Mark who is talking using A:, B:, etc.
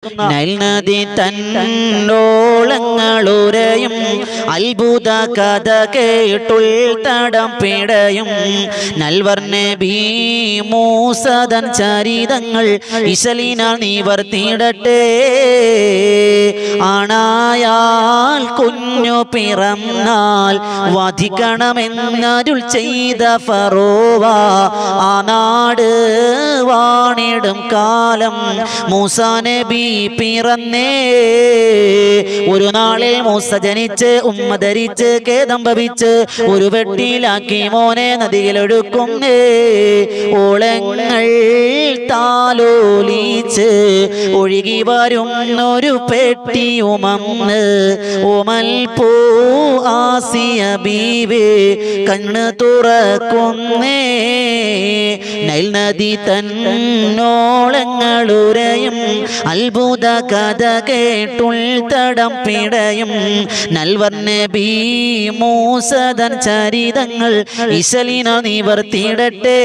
A: Nile നദി തന്നോളങ്ങളുരയും അത്ഭുത കഥ കേട്ടുൾ തടം പിടയും നൽവർ നബി മൂസദൻ ചരിതങ്ങൾ ഇശലിനാൽ നിവർത്തിയിടട്ടെ. ആണായാൽ കുഞ്ഞു പിറന്നാൽ വധിക്കണമെന്നരുൾ ചെയ്ത ഫറോവ ആ നാട് വാണിടും കാലം മൂസാ നബി പിറന്നേ. ഒരു നാളിൽ മൂസ ജനിച്ച് ഉമ്മ ധരിച്ച് ഖേദം ഭവിച്ച് ഒരു വെട്ടിലാക്കി മോനെ നദിയിലൊഴുക്കുന്നേ. ഓളങ്ങൾ താലോലിച്ച് ഒഴുകി വരുന്നൊരു പെട്ടിയുമന്ന് ഓമൽ പൂ ആസിയ ബീവി കണ്ണ് തുറക്കുന്നേ. നൈൽ നദി തന്നോളങ്ങളുരയും അത്ഭുത കഥ കേട്ടുൾ തടം പിടയും നൽവർ നബി മൂസദൻ ചരിതങ്ങൾ ഇശലിന നിവർത്തിയിടട്ടെ.